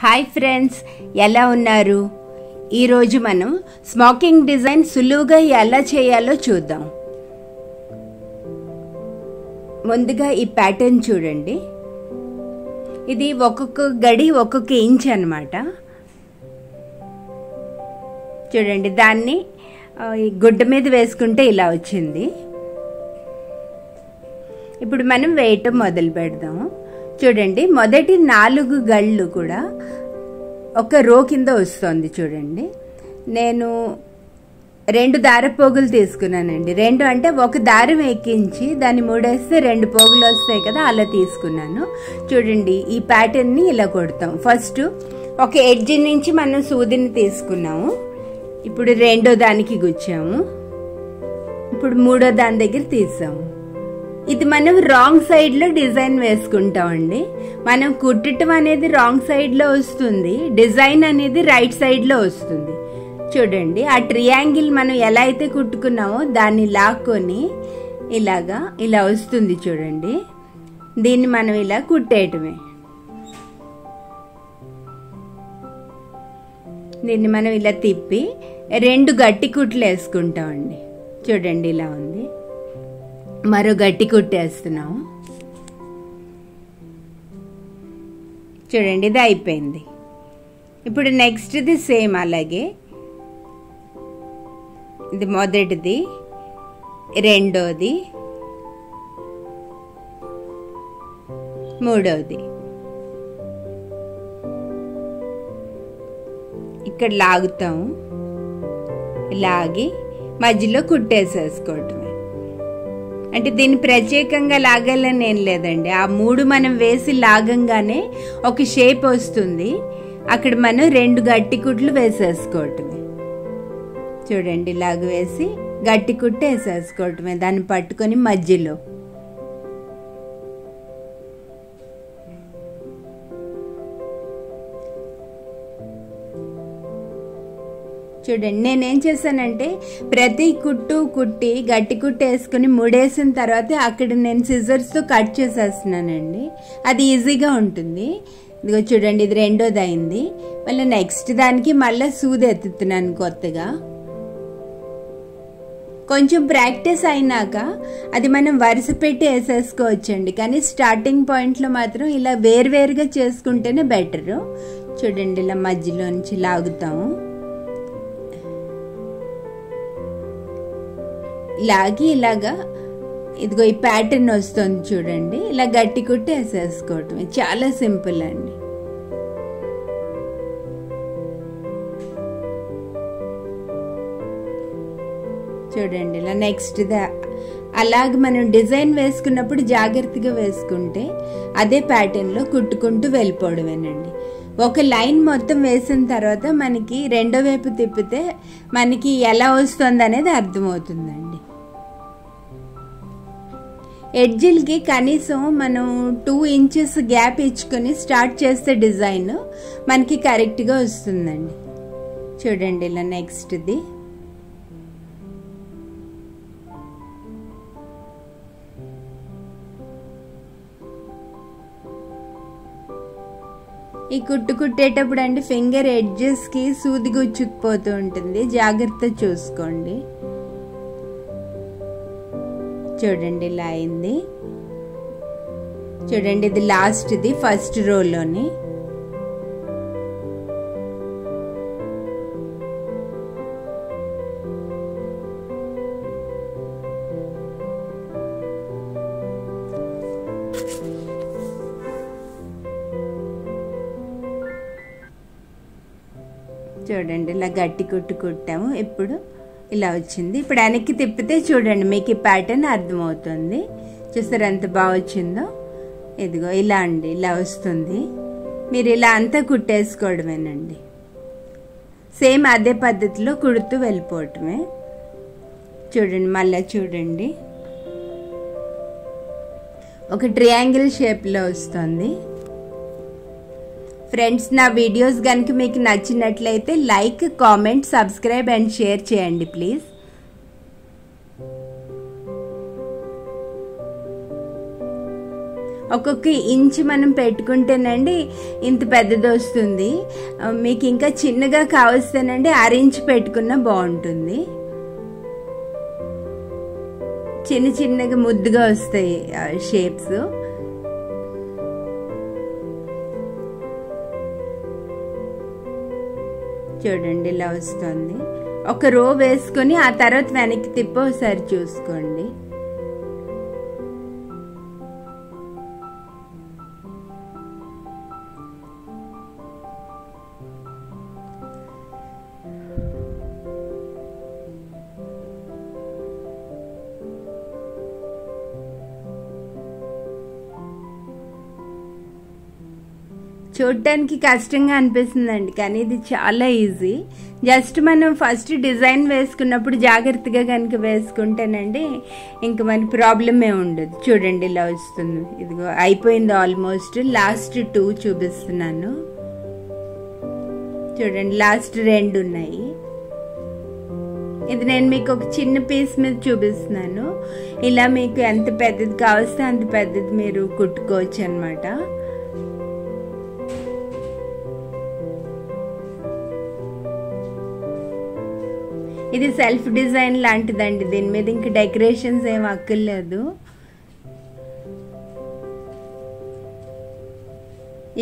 Hi friends, ఎలా ఉన్నారు? ఈరోజు మనం స్మోకింగ్ డిజైన్ సులువుగా ఎలా చేయాలో చూద్దాం. ముందుగా ఈ ప్యాటర్న్ చూడండి. ఇది ఒక్కొక్క గడి ఒక్కొక్క ఇంచ్ అన్నమాట. చూడండి, దాన్ని గుడ్డ మీద వేసుకుంటే ఇలా వచ్చింది. ఇప్పుడు మనం వేయటం మొదలు పెడదాం. చూడండి, మొదటి 4 గళ్ళు కూడా ఒక రో కింద వస్తుంది. చూడండి, నేను 2 దారపోగులు తీసుకున్నానండి. 2 అంటే ఒక దారం ఎక్కించి దాన్ని మూడేస్తే 2 పోగులు వస్తాయి కదా, అలా తీసుకున్నాను. చూడండి, ఈ ప్యాటర్న్ని ఇలా కొడతాం. ఫస్ట్ ఒక ఎడ్జ్ నుంచి మనం సూదిని తీసుకున్నాము. ఇప్పుడు 2వ దానికి గుచ్చాము. ఇప్పుడు 3వ దాని దగ్గర తీసాము. ఇది మనం రాంగ్ సైడ్లో డిజైన్ వేసుకుంటామండి. మనం కుట్టడం అనేది రాంగ్ సైడ్లో వస్తుంది, డిజైన్ అనేది రైట్ సైడ్లో వస్తుంది. చూడండి, ఆ ట్రియాంగిల్ మనం ఎలా అయితే కుట్టుకున్నామో దాన్ని లాక్కొని ఇలా వస్తుంది. చూడండి, దీన్ని మనం ఇలా కుట్టేయటమే. దీన్ని మనం ఇలా తిప్పి 2 గట్టి కుట్లు వేసుకుంటామండి. చూడండి, ఇలా ఉంది. మరో గట్టి కుట్టేస్తున్నాము. చూడండి, ఇది అయిపోయింది. ఇప్పుడు నెక్స్ట్ది సేమ్ అలాగే. ఇది మొదటిది, 2వది, 3వది. ఇక్కడ లాగుతాము. లాగి మధ్యలో కుట్టేసేసుకోవటమే. అంటే దీన్ని ప్రత్యేకంగా లాగాలని ఏం లేదండి. ఆ 3 మనం వేసి లాగంగానే ఒక షేప్ వస్తుంది. అక్కడ మనం 2 గట్టి కుట్లు వేసేసుకోవటమే. చూడండి, ఇలాగ వేసి గట్టి కుట్టు వేసేసుకోవటమే. దాన్ని పట్టుకొని మధ్యలో. చూడండి, నేనేం చేశానంటే ప్రతి కుట్టు కుట్టి గట్టి కుట్టు వేసుకుని ముడేసిన తర్వాత అక్కడ నేను సిజర్స్తో కట్ చేసేస్తున్నానండి. అది ఈజీగా ఉంటుంది. ఇదిగో చూడండి, ఇది 2వది అయింది. మళ్ళీ నెక్స్ట్ దానికి మళ్ళీ సూది ఎత్తుతున్నాను కొత్తగా. కొంచెం ప్రాక్టీస్ అయినాక అది మనం వరుస పెట్టి వేసేసుకోవచ్చండి. కానీ స్టార్టింగ్ పాయింట్లో మాత్రం ఇలా వేరువేరుగా చేసుకుంటేనే బెటరు. చూడండి, ఇలా మధ్యలోంచి లాగుతాము. లాగి ఇలాగా ఇదిగో ఈ ప్యాటర్న్ వస్తుంది. చూడండి, ఇలా గట్టి కుట్టి వేసేసుకోవటం చాలా సింపుల్ అండి. చూడండి, ఇలా నెక్స్ట్ అలాగే మనం డిజైన్ వేసుకున్నప్పుడు జాగ్రత్తగా వేసుకుంటే అదే ప్యాటర్న్లో కుట్టుకుంటూ వెళ్ళిపోవడమేనండి. ఒక లైన్ మొత్తం వేసిన తర్వాత మనకి 2వ వైపు తిప్పితే మనకి ఎలా వస్తుంది అనేది అర్థమవుతుందండి. ఎడ్జిల్కి కనీసం మనం 2 ఇంచెస్ గ్యాప్ ఇచ్చుకొని స్టార్ట్ చేస్తే డిజైన్ మనకి కరెక్ట్గా వస్తుందండి. చూడండి, ఇలా నెక్స్ట్ది. ఈ కుట్టు కుట్టేటప్పుడు అండి ఫింగర్ ఎడ్జెస్కి సూది గుచ్చుకుపోతూ ఉంటుంది, జాగ్రత్త చూసుకోండి. చూడండి, ఇలా అయింది. చూడండి, ఇది లాస్ట్ది ఫస్ట్ రోలోని. చూడండి, ఇలా గట్టి కుట్టు కుట్టాము. ఇప్పుడు ఇలా వచ్చింది. ఇప్పుడు వెనక్కి తిప్పితే చూడండి, మీకు ఈ ప్యాటర్న్ అర్థమవుతుంది. చూసారు ఎంత బాగా వచ్చిందో. ఇదిగో ఇలా అండి, ఇలా వస్తుంది. మీరు ఇలా అంతా కుట్టేసుకోవడమేనండి. సేమ్ అదే పద్ధతిలో కుడుతూ వెళ్ళిపోవటమే. చూడండి, మళ్ళీ చూడండి, ఒక ట్రయాంగిల్ షేప్లో వస్తుంది. ఫ్రెండ్స్, నా వీడియోస్ కనుక మీకు నచ్చినట్లయితే like, comment, subscribe and share చేయండి ప్లీజ్. ఒక్కొక్క ఇంచ్ మనం పెట్టుకుంటేనండి ఇంత పెద్దది వస్తుంది. మీకు ఇంకా చిన్నగా కావస్తేనండి 1/2 ఇంచ్ పెట్టుకున్నా బాగుంటుంది. చిన్న చిన్నగా ముద్దుగా వస్తాయి షేప్స్. చూడండి ఇలా వస్తుంది. ఒక రో వేసుకొని ఆ తర్వాత వెనక్కి తిప్పి ఒకసారి చూసుకోండి. చూడటానికి కష్టంగా అనిపిస్తుందండి, కానీ ఇది చాలా ఈజీ. జస్ట్ మనం ఫస్ట్ డిజైన్ వేసుకున్నప్పుడు జాగ్రత్తగా కనుక వేసుకుంటేనండి ఇంక మనకి ప్రాబ్లమే ఉండదు. చూడండి ఇలా వస్తుంది. ఇదిగో అయిపోయింది ఆల్మోస్ట్. లాస్ట్ 2 చూపిస్తున్నాను. చూడండి లాస్ట్ 2 ఉన్నాయి. ఇది నేను మీకు ఒక చిన్న పీస్ మీద చూపిస్తున్నాను. ఇలా మీకు ఎంత పెద్దది కావస్తే అంత పెద్దది మీరు కుట్టుకోవచ్చు అన్నమాట. ఇది సెల్ఫ్ డిజైన్ లాంటిదండి. దీని మీద ఇంక డెకరేషన్స్ ఏం అక్కర్లేదు.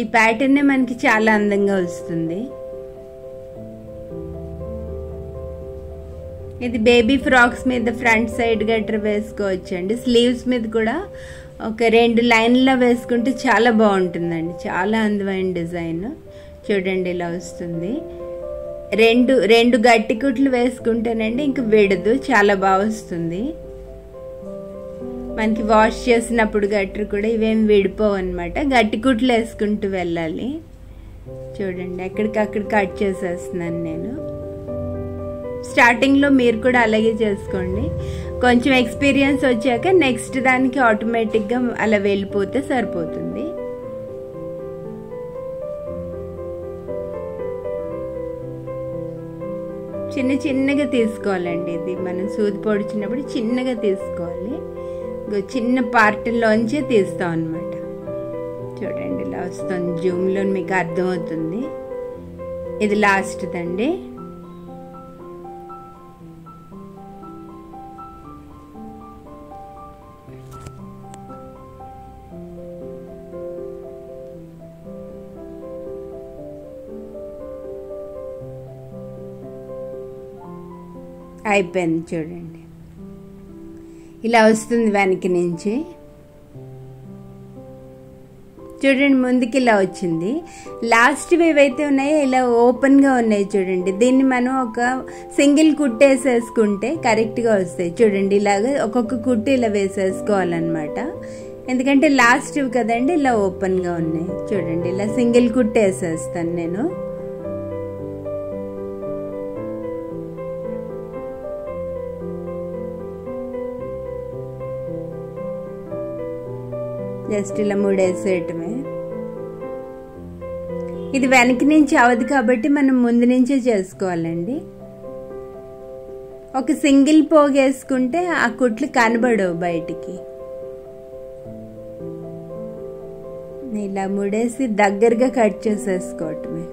ఈ ప్యాటర్న్ మనకి చాలా అందంగా వస్తుంది. ఇది బేబీ ఫ్రాక్స్ మీద ఫ్రంట్ సైడ్ గట్రా వేసుకోవచ్చండి. స్లీవ్స్ మీద కూడా ఒక 2 లైన్లో వేసుకుంటే చాలా బాగుంటుందండి. చాలా అందమైన డిజైన్. చూడండి ఇలా వస్తుంది. రెండు గట్టి కుట్లు వేసుకుంటేనండి ఇంక విడదు, చాలా బాగా వస్తుంది. మనకి వాష్ చేసినప్పుడు గట్టు కూడా ఇవేం విడిపోవు అనమాట. గట్టి కుట్లు వేసుకుంటూ వెళ్ళాలి. చూడండి ఎక్కడికక్కడ కట్ చేసేస్తున్నాను నేను. స్టార్టింగ్లో మీరు కూడా అలాగే చేసుకోండి. కొంచెం ఎక్స్పీరియన్స్ వచ్చాక నెక్స్ట్ దానికి ఆటోమేటిక్గా అలా వెళ్ళిపోతే సరిపోతుంది. చిన్నగా తీసుకోవాలండి. ఇది మనం సూది పొడిచినప్పుడు చిన్నగా తీసుకోవాలి. చిన్న పార్ట్లోంచే తీస్తాం అన్నమాట. చూడండి ఇలా వస్తుంది. జూమ్లో మీకు అర్థమవుతుంది. ఇది లాస్ట్దండి. అయిపోయింది. చూడండి ఇలా వస్తుంది వెనక నుంచి. చూడండి ముందుకి ఇలా వచ్చింది. లాస్ట్ ఏవైతే ఉన్నాయో ఇలా ఓపెన్గా ఉన్నాయి చూడండి. దీన్ని మనం ఒక సింగిల్ కుట్టేసేసుకుంటే కరెక్ట్గా వస్తాయి. చూడండి ఇలాగ ఒక్కొక్క కుట్టు ఇలా వేసేసుకోవాలన్నమాట. ఎందుకంటే లాస్ట్ కదండి ఇలా ఓపెన్గా ఉన్నాయి. చూడండి ఇలా సింగిల్ కుట్టేసేస్తాను నేను. జస్ట్ ఇలా ముడేసేయటమే. ఇది వెనక నుంచి అవదు కాబట్టి మనం ముందు నుంచే చేసుకోవాలండి. ఒక సింగిల్ పోగేసుకుంటే ఆ కుట్లు కనబడవు బయటికి. ఇలా ముడేసి దగ్గరగా కట్ చేసేసుకోవటమే.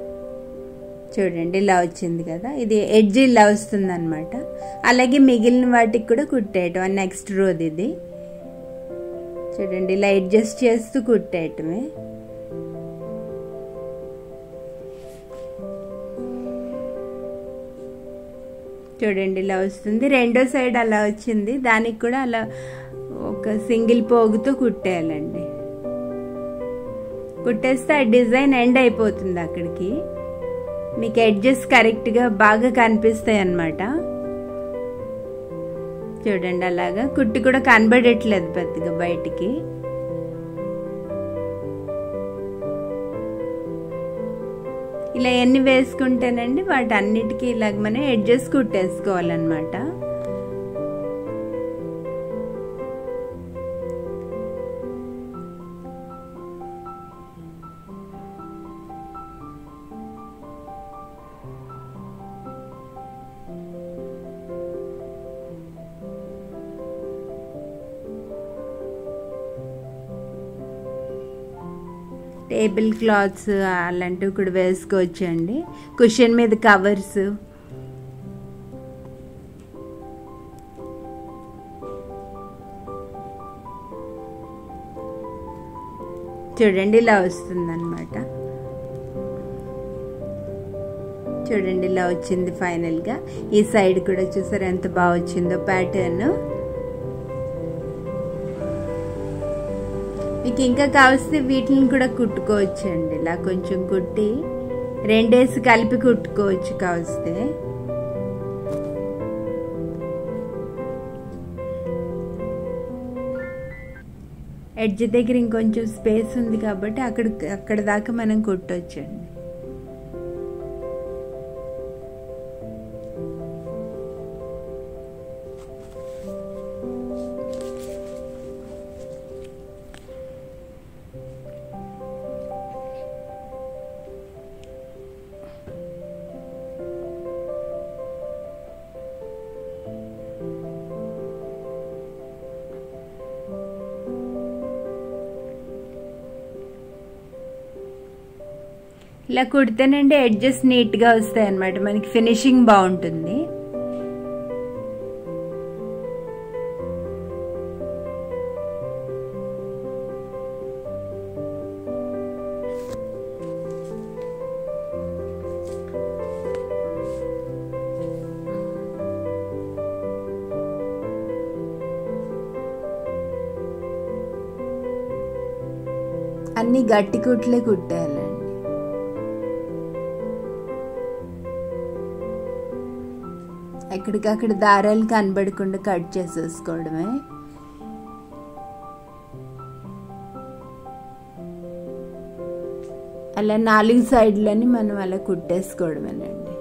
చూడండి ఇలా వచ్చింది కదా. ఇది ఎడ్జ్ ఇలా వస్తుంది అనమాట. అలాగే మిగిలిన వాటికి కూడా కుట్టేయటం. నెక్స్ట్ రోది ఇది. చూడండి ఇలా అడ్జస్ట్ చేస్తూ కుట్టేయటమే. చూడండి ఇలా వస్తుంది. రెండో సైడ్ అలా వచ్చింది. దానికి కూడా అలా ఒక సింగిల్ పోగుతో కుట్టేయాలండి. కుట్టేస్తే ఆ డిజైన్ ఎండ్ అయిపోతుంది. అక్కడికి మీకు ఎడ్జెస్ కరెక్ట్గా బాగా కనిపిస్తాయి అన్నమాట. చూడండి అలాగా కుట్టి కూడా కనబడట్లేదు పెద్దగా బయటికి. ఇలా ఎన్ని వేసుకుంటేనండి వాటి అన్నిటికీ ఇలాగ మనం ఎడ్జెస్ కుట్టేసుకోవాలన్నమాట. టేబుల్ క్లాత్స్ అలాంటివి కూడా వేసుకోవచ్చు అండి. కుషన్ మీద కవర్స్, చూడండి ఇలా వస్తుందన్నమాట. చూడండి ఇలా వచ్చింది ఫైనల్గా. ఈ సైడ్ కూడా చూసారు ఎంత బాగా వచ్చిందో ప్యాటర్న్. మీకు ఇంకా కావస్తే వీటిని కూడా కుట్టుకోవచ్చు అండి. ఇలా కొంచెం కుట్టి రెండేసి కలిపి కుట్టుకోవచ్చు కావస్తే. ఎడ్జ్ దగ్గర ఇంకొంచెం స్పేస్ ఉంది కాబట్టి అక్కడ దాకా మనం కుట్టొచ్చండి. ఇలా కుడితేనండి ఎడ్జెస్ నీట్గా వస్తాయి అన్నమాట, మనకి ఫినిషింగ్ బాగుంటుంది. అన్ని గట్టి కుట్లే కుట్టాలండి. ఎక్కడికక్కడ దారాలు కనబడకుండా కట్ చేసేసుకోవడమే. అలా 4 సైడ్లని మనం అలా కుట్టేసుకోవడమేనండి.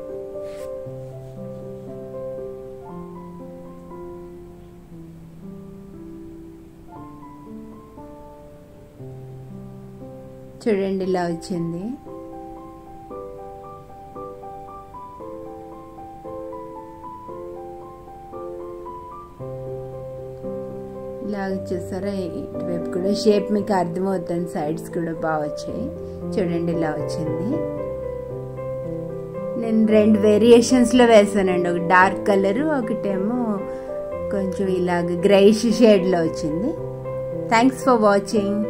చూడండి ఇలా వచ్చింది. ఇలాగ చూసారా, ఇటువైపు కూడా షేప్ మీకు అర్థమవుతుంది. సైడ్స్ కూడా బాగా వచ్చాయి. చూడండి ఇలా వచ్చింది. నేను 2 వేరియేషన్స్లో వేసానండి. ఒక డార్క్ కలర్, ఒకటేమో కొంచెం ఇలాగ గ్రేయిష్ షేడ్లో వచ్చింది. Thanks for watching.